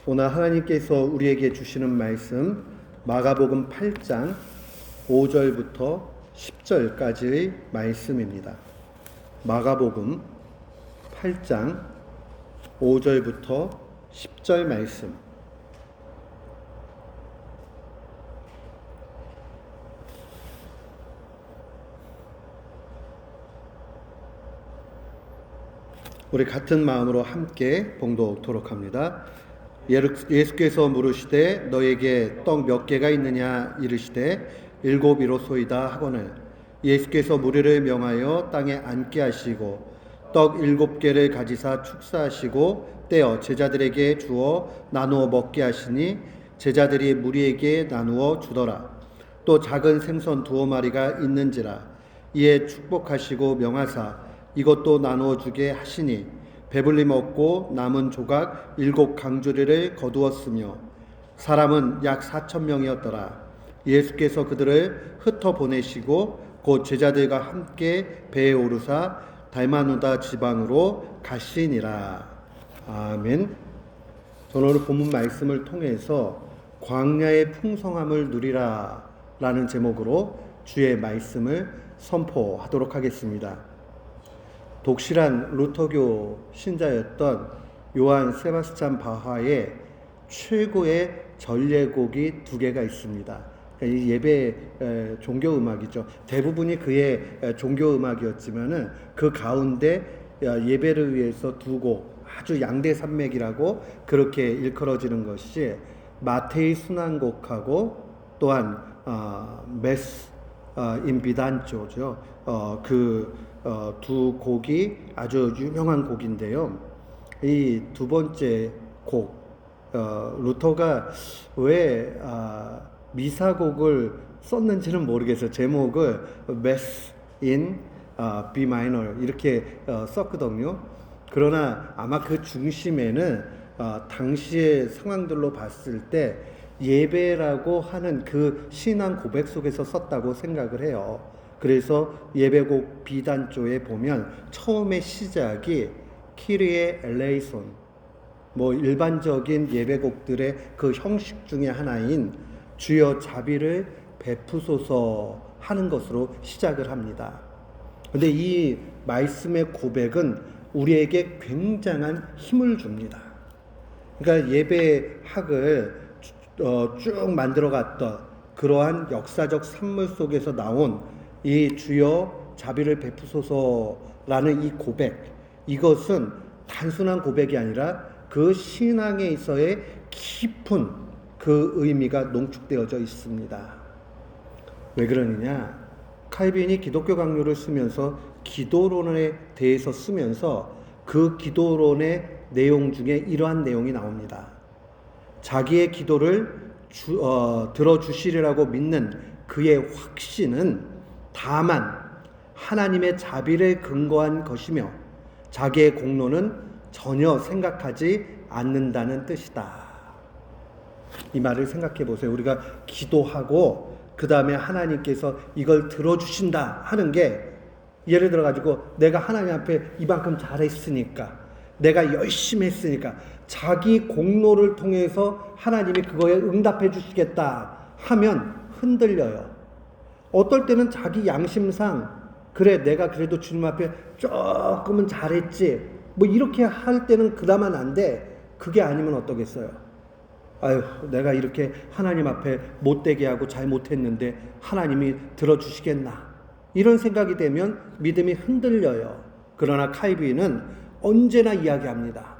오늘 하나님께서 우리에게 주시는 말씀 마가복음 8장 5절부터 10절까지의 말씀입니다. 마가복음 8장 5절부터 10절 말씀. 우리 같은 마음으로 함께 봉독하도록 합니다. 예수께서 물으시되 너에게 떡 몇 개가 있느냐 이르시되 7이로소이다 하거늘 예수께서 무리를 명하여 땅에 앉게 하시고 떡 7개를 가지사 축사하시고 떼어 제자들에게 주어 나누어 먹게 하시니 제자들이 무리에게 나누어 주더라. 또 작은 생선 2마리가 있는지라 이에 축복하시고 명하사 이것도 나누어 주게 하시니 배불리 먹고 남은 조각 7강주리를 거두었으며 사람은 약 4,000명이었더라. 예수께서 그들을 흩어 보내시고 곧 제자들과 함께 배에 오르사 달마누다 지방으로 가시니라. 아멘. 저는 오늘 본문 말씀을 통해서 광야의 풍성함을 누리라 라는 제목으로 주의 말씀을 선포하도록 하겠습니다. 독실한 루터교 신자였던 요한 세바스찬 바하의 최고의 전례곡이 2개가 있습니다. 이 예배 종교 음악이죠. 대부분이 그의 종교 음악이었지만은 그 가운데 예배를 위해서 2곡 아주 양대산맥이라고 그렇게 일컬어지는 것이 마테이 순환곡하고 또한 메스 인비단조죠. 두 곡이 아주 유명한 곡인데요. 이 2번째 곡, 루터가 왜 미사곡을 썼는지는 모르겠어요. 제목을 Mass in B minor 이렇게 썼거든요. 그러나 아마 그 중심에는 당시의 상황들로 봤을 때 예배라고 하는 그 신앙 고백 속에서 썼다고 생각을 해요. 그래서 예배곡 B단조에 보면 처음에 시작이 키리에 엘레이손, 일반적인 예배곡들의 그 형식 중에 하나인 주여 자비를 베푸소서 하는 것으로 시작을 합니다. 그런데 이 말씀의 고백은 우리에게 굉장한 힘을 줍니다. 그러니까 예배학을 쭉 만들어갔던 그러한 역사적 산물 속에서 나온 이 주여 자비를 베푸소서라는 이 고백, 이것은 단순한 고백이 아니라 그 신앙에 있어의 깊은 그 의미가 농축되어져 있습니다. 왜 그러느냐? 칼빈이 기독교 강요를 쓰면서 기도론에 대해서 쓰면서 그 기도론의 내용 중에 이러한 내용이 나옵니다. 자기의 기도를 들어주시리라고 믿는 그의 확신은 다만 하나님의 자비를 근거한 것이며 자기의 공로는 전혀 생각하지 않는다는 뜻이다. 이 말을 생각해 보세요. 우리가 기도하고 그 다음에 하나님께서 이걸 들어주신다 하는 게, 예를 들어 가지고 내가 하나님 앞에 이만큼 잘했으니까, 내가 열심히 했으니까 자기 공로를 통해서 하나님이 그거에 응답해 주시겠다 하면 흔들려요. 어떨 때는 자기 양심상 그래 내가 그래도 주님 앞에 조금은 잘했지 이렇게 할 때는 그나마 난데, 그게 아니면 어떠겠어요? 아유, 내가 이렇게 하나님 앞에 못되게 하고 잘못했는데 하나님이 들어주시겠나, 이런 생각이 되면 믿음이 흔들려요. 그러나 칼빈은 언제나 이야기합니다.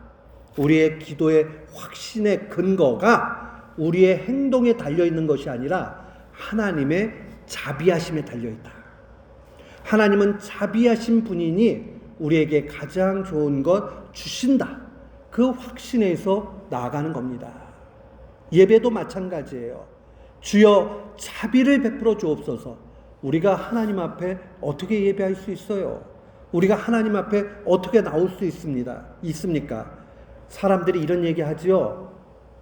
우리의 기도의 확신의 근거가 우리의 행동에 달려있는 것이 아니라 하나님의 자비하심에 달려있다. 하나님은 자비하신 분이니 우리에게 가장 좋은 것 주신다. 그 확신에서 나아가는 겁니다. 예배도 마찬가지예요. 주여 자비를 베풀어 주옵소서. 우리가 하나님 앞에 어떻게 예배할 수 있어요? 우리가 하나님 앞에 어떻게 나올 수 있습니까? 사람들이 이런 얘기 하지요.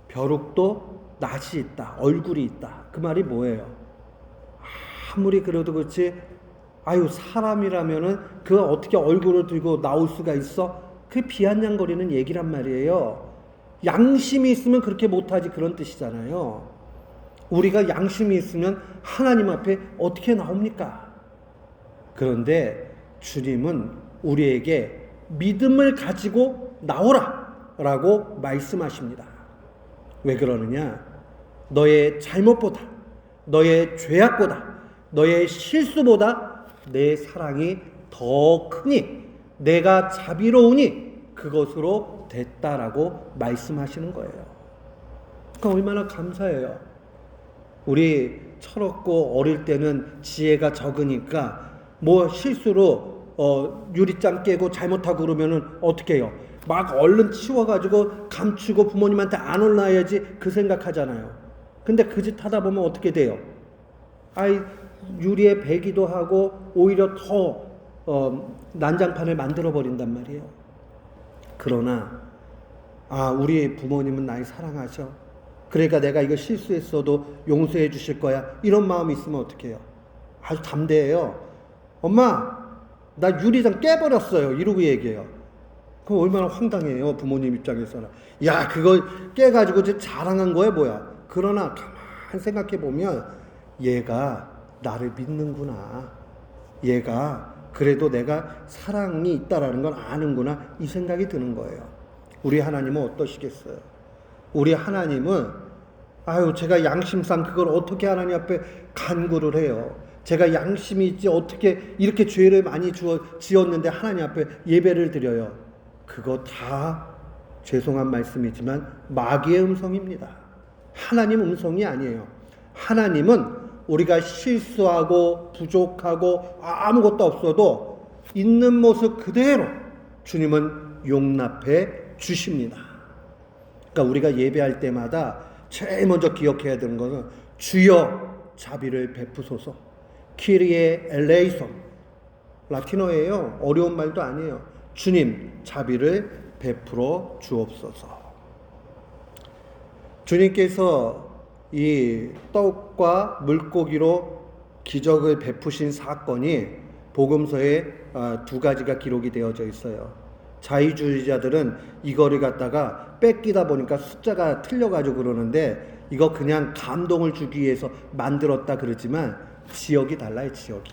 벼룩도 낯이 있다, 얼굴이 있다. 그 말이 뭐예요? 아무리 그래도 그렇지, 사람이라면은 그 어떻게 얼굴을 들고 나올 수가 있어? 그게 비아냥거리는 얘기란 말이에요. 양심이 있으면 그렇게 못하지, 그런 뜻이잖아요. 우리가 양심이 있으면 하나님 앞에 어떻게 나옵니까? 그런데 주님은 우리에게 믿음을 가지고 나오라 라고 말씀하십니다. 왜 그러느냐? 너의 잘못보다, 너의 죄악보다, 너의 실수보다 내 사랑이 더 크니 내가 자비로우니 그것으로 됐다라고 말씀하시는 거예요. 그러니까 얼마나 감사해요. 우리 철없고 어릴 때는 지혜가 적으니까 뭐 실수로 유리잔 깨고 잘못하고 그러면은 어떻게 해요? 막 얼른 치워가지고 감추고 부모님한테 안 올라야지, 그 생각하잖아요. 근데 그 짓 하다 보면 어떻게 돼요? 유리에 배기도 하고 오히려 더 난장판을 만들어 버린단 말이에요. 그러나 우리 부모님은 날 사랑하셔. 그러니까 내가 이거 실수했어도 용서해 주실 거야. 이런 마음이 있으면 어떻게 해요? 아주 담대해요. 엄마, 나 유리장 깨버렸어요. 이러고 얘기해요. 그럼 얼마나 황당해요, 부모님 입장에서는. 야, 그걸 깨가지고 이제 자랑한 거야 뭐야. 그러나 가만 생각해 보면 얘가 나를 믿는구나. 얘가 그래도 내가 사랑이 있다라는 걸 아는구나. 이 생각이 드는 거예요. 우리 하나님은 어떠시겠어요? 우리 하나님은 제가 양심상 그걸 어떻게 하나님 앞에 간구를 해요. 제가 양심이 있지 어떻게 이렇게 죄를 많이 지었는데 하나님 앞에 예배를 드려요. 그거 다 죄송한 말씀이지만 마귀의 음성입니다. 하나님 음성이 아니에요. 하나님은 우리가 실수하고 부족하고 아무것도 없어도 있는 모습 그대로 주님은 용납해 주십니다. 그러니까 우리가 예배할 때마다 제일 먼저 기억해야 되는 것은 주여 자비를 베푸소서. 키리에 엘레이손, 라틴어예요. 어려운 말도 아니에요. 주님 자비를 베풀어 주옵소서. 주님께서 이 떡과 물고기로 기적을 베푸신 사건이 복음서에 두 가지가 기록이 되어져 있어요. 자유주의자들은 이거를 갖다가 뺏기다 보니까 숫자가 틀려가지고 그러는데 이거 그냥 감동을 주기 위해서 만들었다 그러지만 지역이 달라요. 지역이.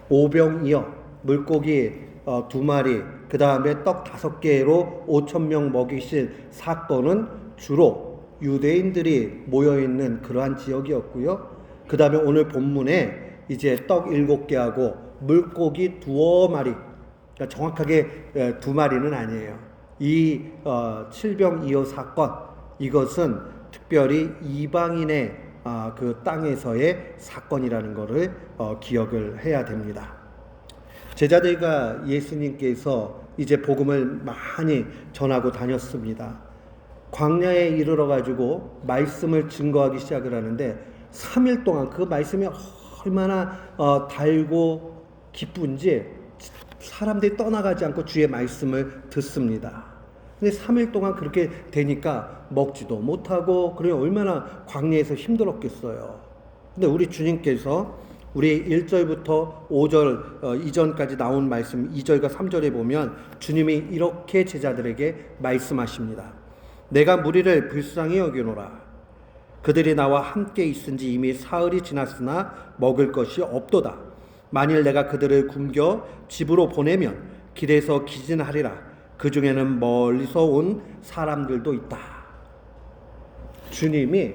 오병이어 물고기 2마리 그 다음에 떡 5개로 5,000명 먹이신 사건은 주로 유대인들이 모여있는 그러한 지역이었고요. 그 다음에 오늘 본문에 이제 떡 7개하고 물고기 2마리, 그러니까 정확하게 2마리는 아니에요. 이 칠병이어 사건, 이것은 특별히 이방인의 그 땅에서의 사건이라는 것을 기억을 해야 됩니다. 제자들과 예수님께서 이제 복음을 많이 전하고 다녔습니다. 광야에 이르러 가지고 말씀을 증거하기 시작을 하는데 3일 동안 그 말씀이 얼마나 달고 기쁜지 사람들이 떠나가지 않고 주의 말씀을 듣습니다. 근데 3일 동안 그렇게 되니까 먹지도 못하고 그래 얼마나 광야에서 힘들었겠어요. 근데 우리 주님께서 우리 1절부터 5절 이전까지 나온 말씀 2절과 3절에 보면 주님이 이렇게 제자들에게 말씀하십니다. 내가 무리를 불쌍히 여기노라. 그들이 나와 함께 있은지 이미 사흘이 지났으나 먹을 것이 없도다. 만일 내가 그들을 굶겨 집으로 보내면 길에서 기진하리라. 그 중에는 멀리서 온 사람들도 있다. 주님이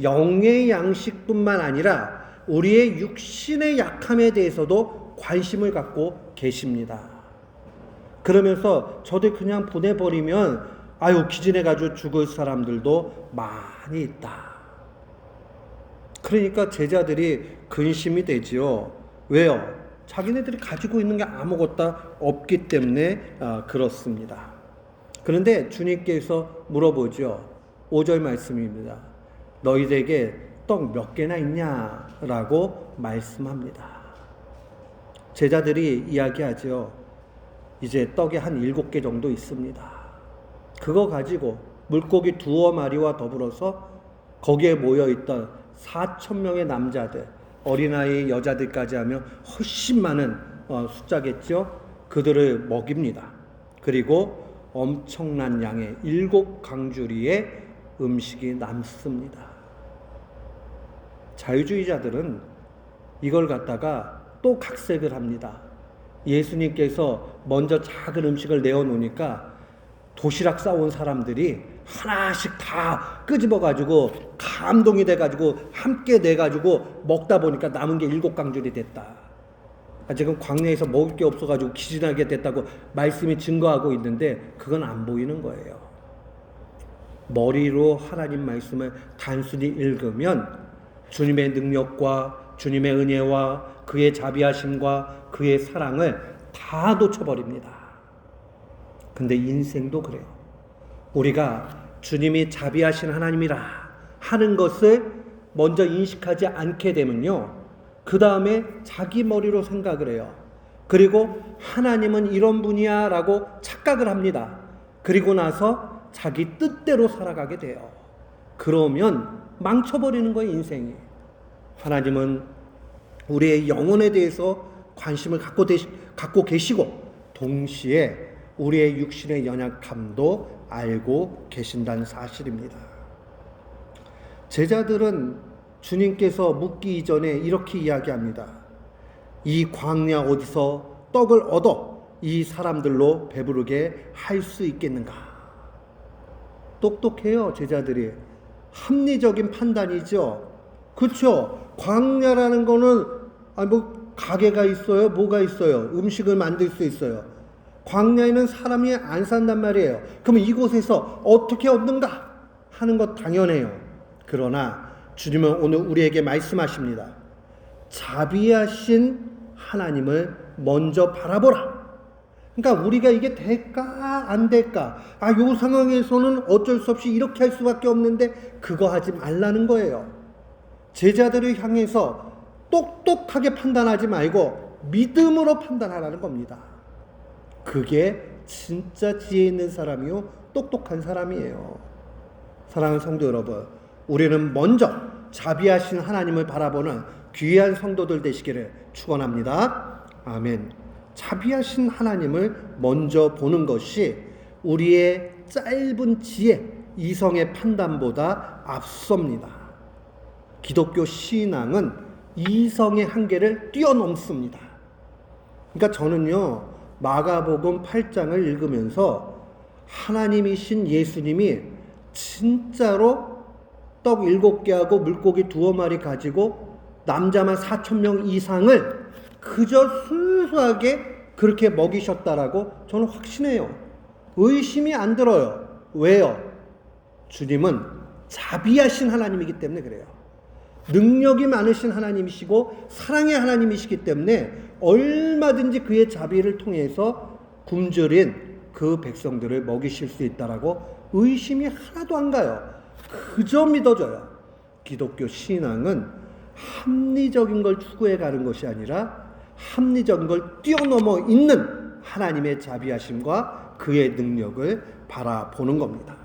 영의 양식뿐만 아니라 우리의 육신의 약함에 대해서도 관심을 갖고 계십니다. 그러면서 저들 그냥 보내버리면 기진해가지고 죽을 사람들도 많이 있다. 그러니까 제자들이 근심이 되지요. 왜요? 자기네들이 가지고 있는 게 아무것도 없기 때문에 그렇습니다. 그런데 주님께서 물어보죠. 5절 말씀입니다. 너희들에게 떡 몇 개나 있냐? 라고 말씀합니다. 제자들이 이야기하죠. 이제 떡이 한 7개 정도 있습니다. 그거 가지고 물고기 2마리와 더불어서 거기에 모여있던 4,000명의 남자들, 어린아이 여자들까지 하면 훨씬 많은 숫자겠죠. 그들을 먹입니다. 그리고 엄청난 양의 7강주리의 음식이 남습니다. 자유주의자들은 이걸 갖다가 또 각색을 합니다. 예수님께서 먼저 작은 음식을 내어놓으니까 도시락 싸온 사람들이 하나씩 다 끄집어가지고 감동이 돼가지고 함께 내가지고 먹다 보니까 남은 게 7강줄이 됐다. 지금 광야에서 먹을 게 없어가지고 기진하게 됐다고 말씀이 증거하고 있는데 그건 안 보이는 거예요. 머리로 하나님 말씀을 단순히 읽으면 주님의 능력과 주님의 은혜와 그의 자비하심과 그의 사랑을 다 놓쳐버립니다. 근데 인생도 그래요. 우리가 주님이 자비하신 하나님이라 하는 것을 먼저 인식하지 않게 되면요, 그 다음에 자기 머리로 생각을 해요. 그리고 하나님은 이런 분이야 라고 착각을 합니다. 그리고 나서 자기 뜻대로 살아가게 돼요. 그러면 망쳐버리는 거예요, 인생이. 하나님은 우리의 영혼에 대해서 관심을 갖고 계시고 동시에 우리의 육신의 연약함도 알고 계신다는 사실입니다. 제자들은 주님께서 묻기 이전에 이렇게 이야기합니다. 이 광야 어디서 떡을 얻어 이 사람들로 배부르게 할 수 있겠는가? 똑똑해요, 제자들이. 합리적인 판단이죠. 그렇죠. 광야라는 거는 가게가 있어요, 뭐가 있어요, 음식을 만들 수 있어요. 광야에는 사람이 안 산단 말이에요. 그러면 이곳에서 어떻게 얻는가 하는 것 당연해요. 그러나 주님은 오늘 우리에게 말씀하십니다. 자비하신 하나님을 먼저 바라보라. 그러니까 우리가 이게 될까 안 될까, 요 상황에서는 어쩔 수 없이 이렇게 할 수밖에 없는데 그거 하지 말라는 거예요. 제자들을 향해서 똑똑하게 판단하지 말고 믿음으로 판단하라는 겁니다. 그게 진짜 지혜 있는 사람이요, 똑똑한 사람이에요. 사랑하는 성도 여러분, 우리는 먼저 자비하신 하나님을 바라보는 귀한 성도들 되시기를 축원합니다. 아멘. 자비하신 하나님을 먼저 보는 것이 우리의 짧은 지혜, 이성의 판단보다 앞섭니다. 기독교 신앙은 이성의 한계를 뛰어넘습니다. 그러니까 저는요, 마가복음 8장을 읽으면서 하나님이신 예수님이 진짜로 떡 7개하고 물고기 2마리 가지고 남자만 4,000명 이상을 그저 순수하게 그렇게 먹이셨다라고 저는 확신해요. 의심이 안 들어요. 왜요? 주님은 자비하신 하나님이기 때문에 그래요. 능력이 많으신 하나님이시고 사랑의 하나님이시기 때문에 얼마든지 그의 자비를 통해서 굶주린 그 백성들을 먹이실 수 있다라고 의심이 하나도 안 가요. 그저 믿어져요. 기독교 신앙은 합리적인 걸 추구해 가는 것이 아니라 합리적인 걸 뛰어넘어 있는 하나님의 자비하심과 그의 능력을 바라보는 겁니다.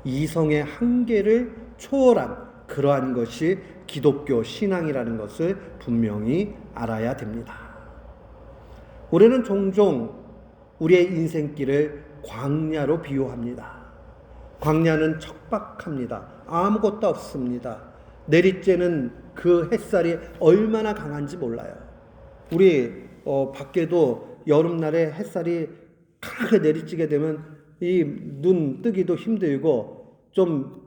이성의 한계를 초월한 그러한 것이 기독교 신앙이라는 것을 분명히 알아야 됩니다. 우리는 종종 우리의 인생길을 광야로 비유합니다. 광야는 척박합니다. 아무것도 없습니다. 내리쬐는 그 햇살이 얼마나 강한지 몰라요. 우리 밖에도 여름날에 햇살이 강하게 내리쬐게 되면 이 눈 뜨기도 힘들고, 좀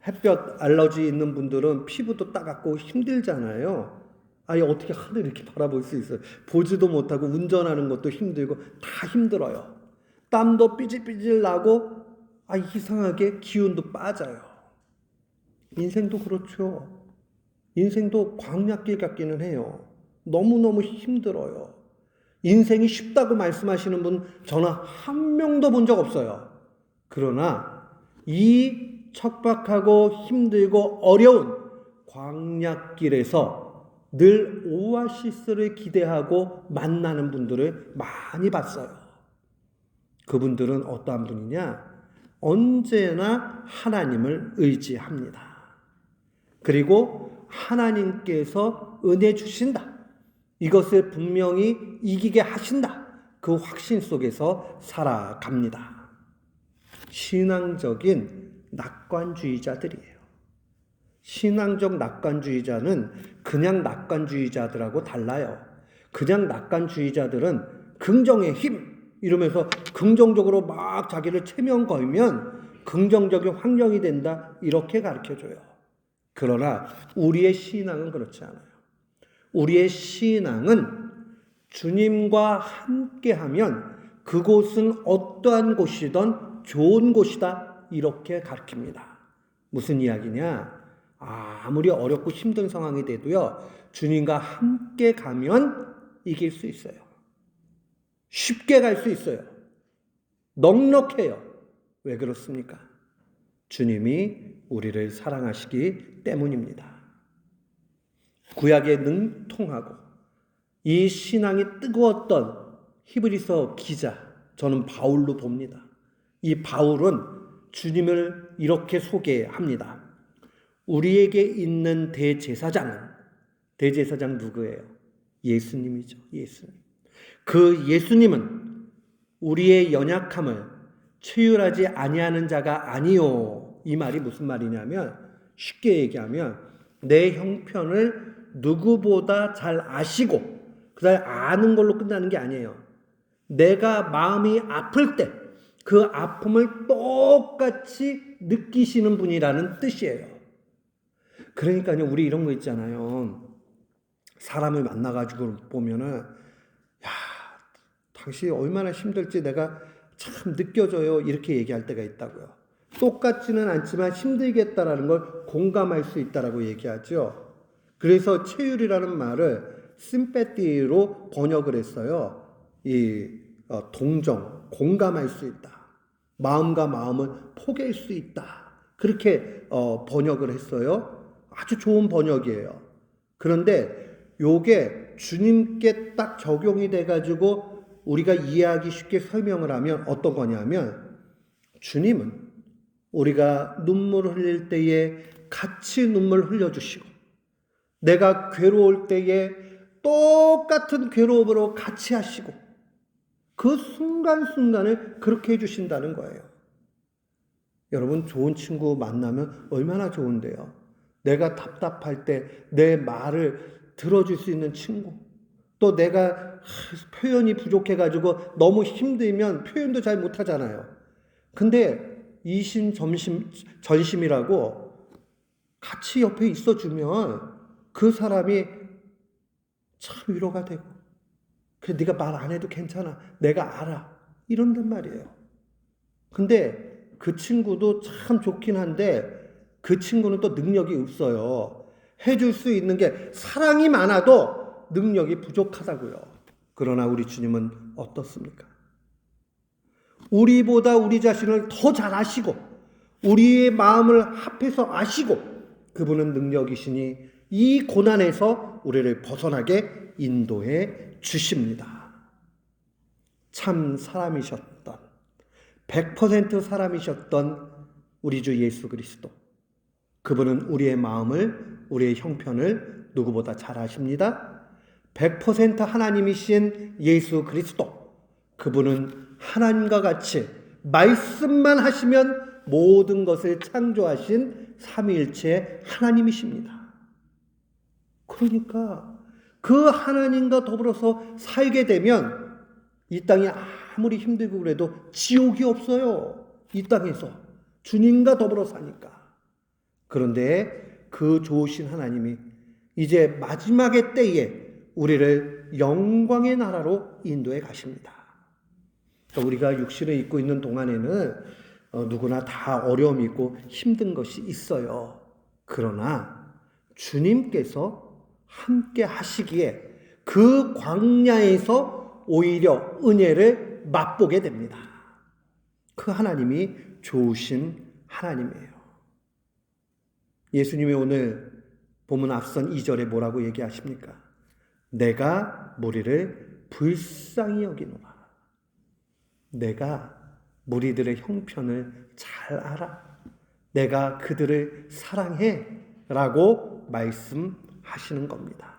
햇볕 알러지 있는 분들은 피부도 따갑고 힘들잖아요. 아니 어떻게 하늘 이렇게 바라볼 수 있어요? 보지도 못하고 운전하는 것도 힘들고 다 힘들어요. 땀도 삐질삐질 나고 이상하게 기운도 빠져요. 인생도 그렇죠. 인생도 광야길 같기는 해요. 너무너무 힘들어요. 인생이 쉽다고 말씀하시는 분 저는 한 명도 본 적 없어요. 그러나 이 척박하고 힘들고 어려운 광야길에서 늘 오아시스를 기대하고 만나는 분들을 많이 봤어요. 그분들은 어떠한 분이냐? 언제나 하나님을 의지합니다. 그리고 하나님께서 은혜 주신다, 이것을 분명히 이기게 하신다, 그 확신 속에서 살아갑니다. 신앙적인 낙관주의자들이에요. 신앙적 낙관주의자는 그냥 낙관주의자들하고 달라요. 그냥 낙관주의자들은 긍정의 힘 이러면서 긍정적으로 막 자기를 체면 걸면 긍정적인 환경이 된다 이렇게 가르쳐줘요. 그러나 우리의 신앙은 그렇지 않아요. 우리의 신앙은 주님과 함께하면 그곳은 어떠한 곳이든 좋은 곳이다 이렇게 가르칩니다. 무슨 이야기냐? 아무리 어렵고 힘든 상황이 돼도요, 주님과 함께 가면 이길 수 있어요. 쉽게 갈 수 있어요. 넉넉해요. 왜 그렇습니까? 주님이 우리를 사랑하시기 때문입니다. 구약에 능통하고 이 신앙이 뜨거웠던 히브리서 기자, 저는 바울로 봅니다. 이 바울은 주님을 이렇게 소개합니다. 우리에게 있는 대제사장 누구예요? 예수님이죠. 예수님. 그 예수님은 우리의 연약함을 체휼하지 아니하는 자가 아니요. 이 말이 무슨 말이냐면, 쉽게 얘기하면 내 형편을 누구보다 잘 아시고 그다음에 아는 걸로 끝나는 게 아니에요. 내가 마음이 아플 때 그 아픔을 똑같이 느끼시는 분이라는 뜻이에요. 그러니까요, 우리 이런 거 있잖아요. 사람을 만나가지고 보면은, 야, 당신이 얼마나 힘들지 내가 참 느껴져요. 이렇게 얘기할 때가 있다고요. 똑같지는 않지만 힘들겠다라는 걸 공감할 수 있다라고 얘기하죠. 그래서 체휼이라는 말을 심패티로 번역을 했어요. 동정, 공감할 수 있다. 마음과 마음을 포개할 수 있다. 그렇게 번역을 했어요. 아주 좋은 번역이에요. 그런데 요게 주님께 딱 적용이 돼가지고 우리가 이해하기 쉽게 설명을 하면 어떤 거냐면, 주님은 우리가 눈물을 흘릴 때에 같이 눈물 흘려주시고, 내가 괴로울 때에 똑같은 괴로움으로 같이 하시고, 그 순간순간을 그렇게 해주신다는 거예요. 여러분, 좋은 친구 만나면 얼마나 좋은데요. 내가 답답할 때 내 말을 들어줄 수 있는 친구, 또 내가 표현이 부족해가지고 너무 힘들면 표현도 잘 못하잖아요. 근데 이심전심이라고 같이 옆에 있어주면 그 사람이 참 위로가 되고, 그래 네가 말 안 해도 괜찮아, 내가 알아, 이런단 말이에요. 근데 그 친구도 참 좋긴 한데 그 친구는 또 능력이 없어요. 해줄 수 있는 게 사랑이 많아도 능력이 부족하다고요. 그러나 우리 주님은 어떻습니까? 우리보다 우리 자신을 더 잘 아시고 우리의 마음을 합해서 아시고, 그분은 능력이시니 이 고난에서 우리를 벗어나게 인도해 주십니다. 참 사람이셨던, 100% 사람이셨던 우리 주 예수 그리스도, 그분은 우리의 마음을, 우리의 형편을 누구보다 잘 아십니다. 100% 하나님이신 예수 그리스도, 그분은 하나님과 같이 말씀만 하시면 모든 것을 창조하신 삼위일체 하나님이십니다. 그러니까 그 하나님과 더불어서 살게 되면 이 땅이 아무리 힘들고 그래도 지옥이 없어요. 이 땅에서 주님과 더불어 사니까. 그런데 그 좋으신 하나님이 이제 마지막의 때에 우리를 영광의 나라로 인도해 가십니다. 우리가 육신을 입고 있는 동안에는 누구나 다 어려움이 있고 힘든 것이 있어요. 그러나 주님께서 함께 하시기에 그 광야에서 오히려 은혜를 맛보게 됩니다. 그 하나님이 좋으신 하나님이에요. 예수님이 오늘 본문 앞선 2절에 뭐라고 얘기하십니까? 내가 무리를 불쌍히 여기노라. 내가 무리들의 형편을 잘 알아. 내가 그들을 사랑해. 라고 말씀하시는 겁니다.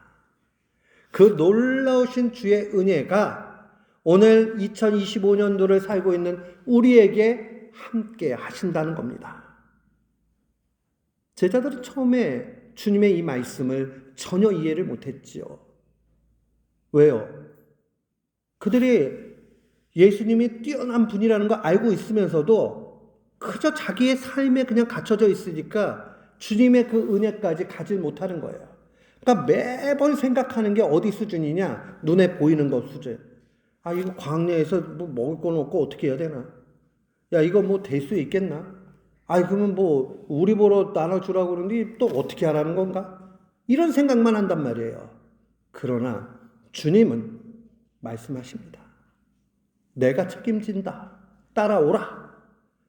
그 놀라우신 주의 은혜가 오늘 2025년도를 살고 있는 우리에게 함께 하신다는 겁니다. 제자들은 처음에 주님의 이 말씀을 전혀 이해를 못했지요. 왜요? 그들이 예수님이 뛰어난 분이라는 걸 알고 있으면서도 그저 자기의 삶에 그냥 갇혀져 있으니까 주님의 그 은혜까지 가질 못하는 거예요. 그러니까 매번 생각하는 게 어디 수준이냐? 눈에 보이는 것 수준. 아, 이거 광야에서 뭐 먹을 건 없고 어떻게 해야 되나? 야, 이거 뭐 될 수 있겠나? 아, 그러면 뭐 우리 보러 나눠주라고 그러는데 또 어떻게 하라는 건가? 이런 생각만 한단 말이에요. 그러나 주님은 말씀하십니다. 내가 책임진다. 따라오라.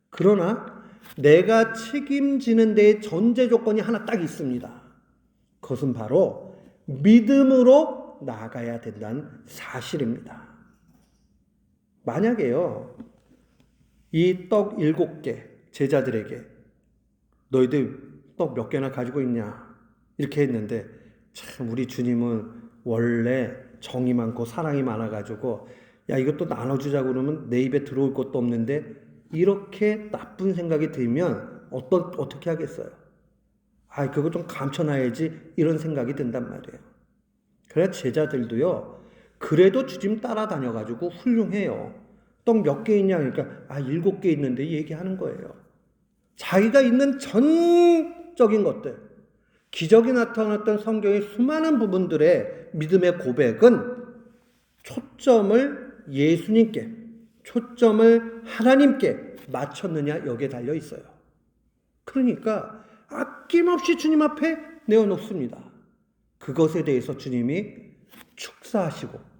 그러나 내가 책임지는 데에 전제 조건이 하나 딱 있습니다. 그것은 바로 믿음으로 나아가야 된다는 사실입니다. 만약에요, 이 떡 7개 제자들에게 너희들 떡 몇 개나 가지고 있냐 이렇게 했는데, 참 우리 주님은 원래 정이 많고 사랑이 많아가지고 야, 이것도 나눠주자고 그러면 내 입에 들어올 것도 없는데, 이렇게 나쁜 생각이 들면 어떻게 하겠어요? 아, 그거 좀 감춰놔야지 이런 생각이 든단 말이에요. 그래야 제자들도요, 그래도 주님 따라다녀가지고 훌륭해요. 떡 몇 개 있냐 그러니까 7개 있는데 얘기하는 거예요. 자기가 있는 전적인 것들, 기적이 나타났던 성경의 수많은 부분들의 믿음의 고백은 초점을 예수님께, 초점을 하나님께 맞췄느냐 여기에 달려 있어요. 그러니까 아낌없이 주님 앞에 내어놓습니다. 그것에 대해서 주님이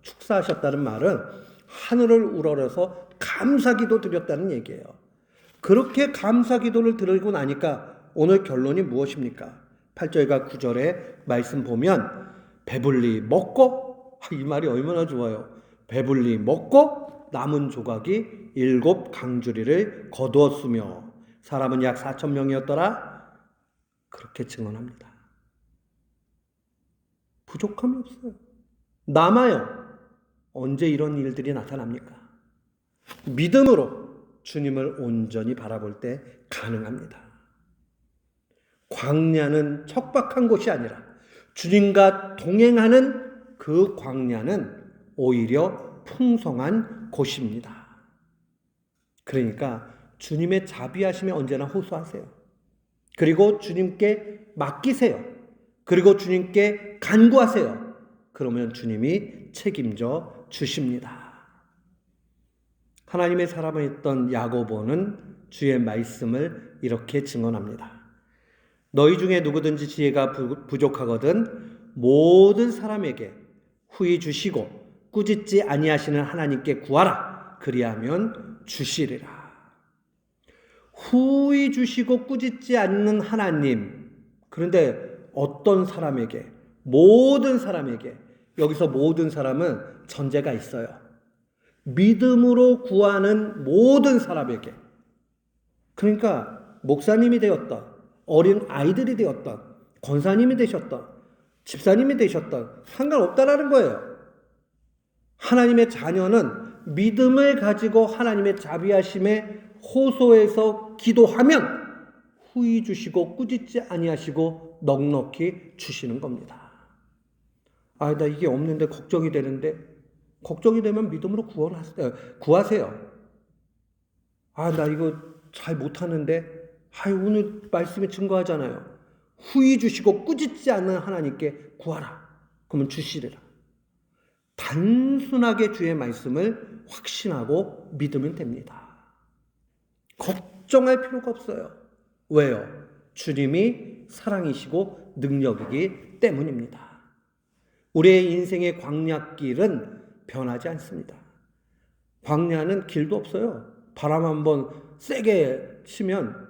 축사하셨다는 말은 하늘을 우러러서 감사기도 드렸다는 얘기예요. 그렇게 감사기도를 드리고 나니까 오늘 결론이 무엇입니까? 8절과 9절의 말씀 보면 배불리 먹고, 이 말이 얼마나 좋아요. 배불리 먹고 남은 조각이 7 강주리를 거두었으며 사람은 약 4,000명이었더라. 그렇게 증언합니다. 부족함이 없어요. 남아요. 언제 이런 일들이 나타납니까? 믿음으로 주님을 온전히 바라볼 때 가능합니다. 광야는 척박한 곳이 아니라 주님과 동행하는 그 광야는 오히려 풍성한 곳입니다. 그러니까 주님의 자비하심에 언제나 호소하세요. 그리고 주님께 맡기세요. 그리고 주님께 간구하세요. 그러면 주님이 책임져 주십니다. 하나님의 사람이었던 야고보는 주의 말씀을 이렇게 증언합니다. 너희 중에 누구든지 지혜가 부족하거든 모든 사람에게 후히 주시고 꾸짖지 아니하시는 하나님께 구하라. 그리하면 주시리라. 후히 주시고 꾸짖지 않는 하나님. 그런데 어떤 사람에게? 모든 사람에게. 여기서 모든 사람은 전제가 있어요. 믿음으로 구하는 모든 사람에게. 그러니까 목사님이 되었던, 어린 아이들이 되었던, 권사님이 되셨던, 집사님이 되셨던 상관없다라는 거예요. 하나님의 자녀는 믿음을 가지고 하나님의 자비하심에 호소해서 기도하면 후히 주시고 꾸짖지 아니하시고 넉넉히 주시는 겁니다. 아, 나 이게 없는데 걱정이 되는데, 걱정이 되면 믿음으로 구하세요. 아, 나 이거 잘 못하는데, 오늘 말씀이 증거하잖아요. 후히 주시고 꾸짖지 않는 하나님께 구하라. 그러면 주시리라. 단순하게 주의 말씀을 확신하고 믿으면 됩니다. 걱정할 필요가 없어요. 왜요? 주님이 사랑이시고 능력이기 때문입니다. 우리의 인생의 광야길은 변하지 않습니다. 광야는 길도 없어요. 바람 한번 세게 치면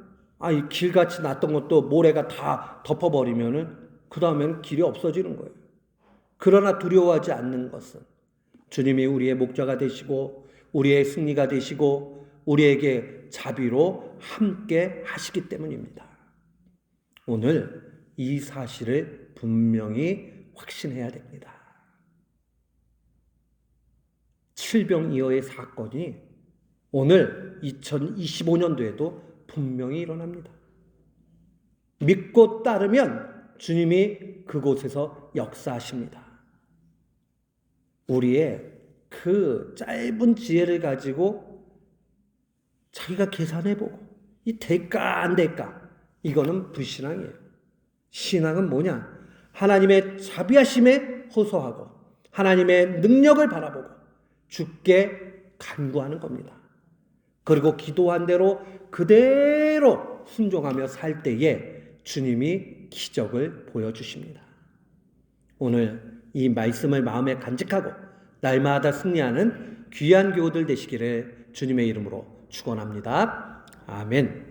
이 길같이 났던 것도 모래가 다 덮어버리면은 그 다음에는 길이 없어지는 거예요. 그러나 두려워하지 않는 것은 주님이 우리의 목자가 되시고 우리의 승리가 되시고 우리에게 자비로 함께 하시기 때문입니다. 오늘 이 사실을 분명히 확신해야 됩니다. 칠병이어의 사건이 오늘 2025년도에도 분명히 일어납니다. 믿고 따르면 주님이 그곳에서 역사하십니다. 우리의 그 짧은 지혜를 가지고 자기가 계산해보고 이 될까 안 될까, 이거는 불신앙이에요. 신앙은 뭐냐? 하나님의 자비하심에 호소하고 하나님의 능력을 바라보고 주께 간구하는 겁니다. 그리고 기도한 대로 그대로 순종하며 살 때에 주님이 기적을 보여주십니다. 오늘 이 말씀을 마음에 간직하고 날마다 승리하는 귀한 교우들 되시기를 주님의 이름으로 축원합니다. 아멘.